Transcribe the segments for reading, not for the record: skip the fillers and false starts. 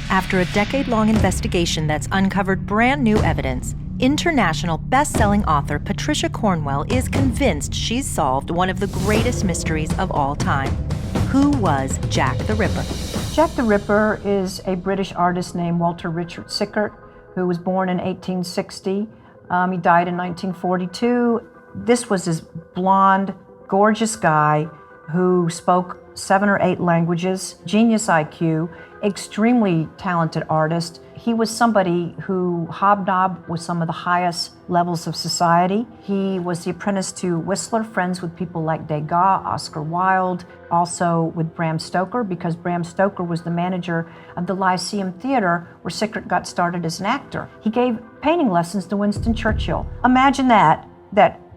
After a decade-long investigation that's uncovered brand new evidence, international best-selling author Patricia Cornwell is convinced she's solved one of the greatest mysteries of all time. Who was Jack the Ripper? Jack the Ripper is a British artist named Walter Richard Sickert, who was born in 1860. He died in 1942. This was this blonde, gorgeous guy who spoke 7 or 8 languages, genius IQ, extremely talented artist. He was somebody who hobnobbed with some of the highest levels of society. He was the apprentice to Whistler, friends with people like Degas, Oscar Wilde, also with Bram Stoker, because Bram Stoker was the manager of the Lyceum Theater, where Sickert got started as an actor. He gave painting lessons to Winston Churchill. Imagine that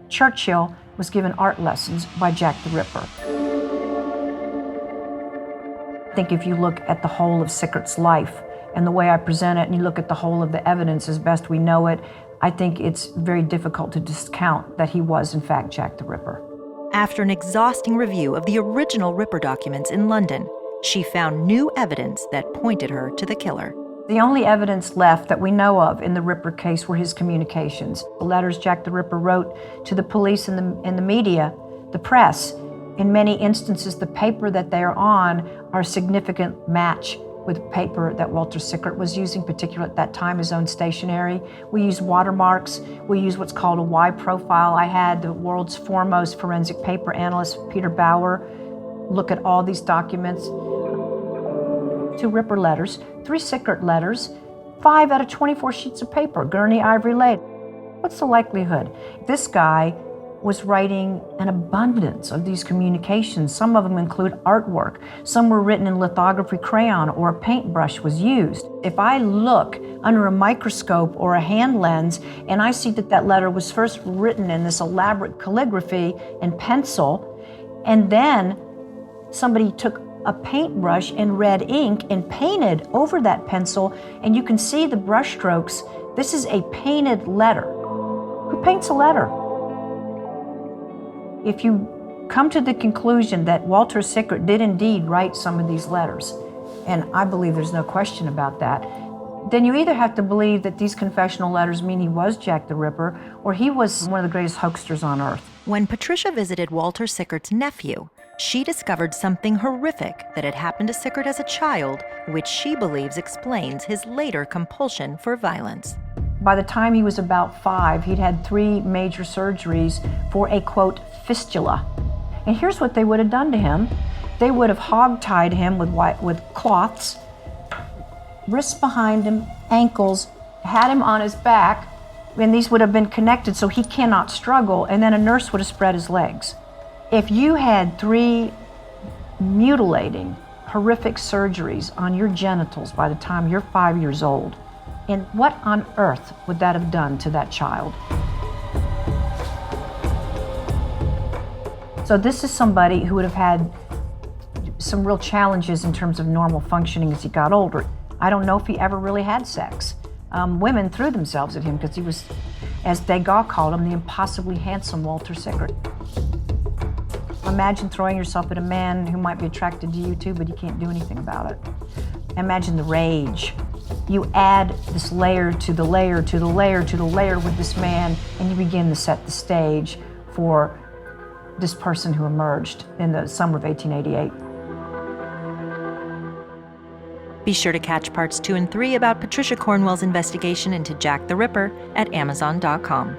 Churchill was given art lessons by Jack the Ripper. I think if you look at the whole of Sickert's life and the way I present it, and you look at the whole of the evidence as best we know it, I think it's very difficult to discount that he was, in fact, Jack the Ripper. After an exhausting review of the original Ripper documents in London, she found new evidence that pointed her to the killer. The only evidence left that we know of in the Ripper case were his communications. The letters Jack the Ripper wrote to the police and the media, the press. In many instances, the paper that they are on are a significant match with paper that Walter Sickert was using, particularly at that time, his own stationery. We use watermarks. We use what's called a Y profile. I had the world's foremost forensic paper analyst, Peter Bauer, look at all these documents. 2 Ripper letters, 3 Sickert letters, 5 out of 24 sheets of paper, Gurney Ivory Lake. What's the likelihood? This guy was writing an abundance of these communications. Some of them include artwork. Some were written in lithography crayon or a paintbrush was used. If I look under a microscope or a hand lens and I see that letter was first written in this elaborate calligraphy and pencil, and then somebody took a paintbrush and red ink and painted over that pencil, and you can see the brush strokes. This is a painted letter. Who paints a letter? If you come to the conclusion that Walter Sickert did indeed write some of these letters, and I believe there's no question about that, then you either have to believe that these confessional letters mean he was Jack the Ripper, or he was one of the greatest hoaxers on earth. When Patricia visited Walter Sickert's nephew, she discovered something horrific that had happened to Sickert as a child, which she believes explains his later compulsion for violence. By the time he was about 5, he'd had 3 major surgeries for a, quote, fistula. And here's what they would have done to him. They would have hog-tied him with cloths, wrists behind him, ankles, had him on his back, and these would have been connected so he cannot struggle, and then a nurse would have spread his legs. If you had 3 mutilating, horrific surgeries on your genitals by the time you're 5 years old, and what on earth would that have done to that child? So this is somebody who would have had some real challenges in terms of normal functioning as he got older. I don't know if he ever really had sex. Women threw themselves at him because he was, as Degas called him, the impossibly handsome Walter Sickert. Imagine throwing yourself at a man who might be attracted to you too, but you can't do anything about it. Imagine the rage. You add this layer to the layer to the layer to the layer with this man, and you begin to set the stage for this person who emerged in the summer of 1888. Be sure to catch parts 2 and 3 about Patricia Cornwell's investigation into Jack the Ripper at Amazon.com.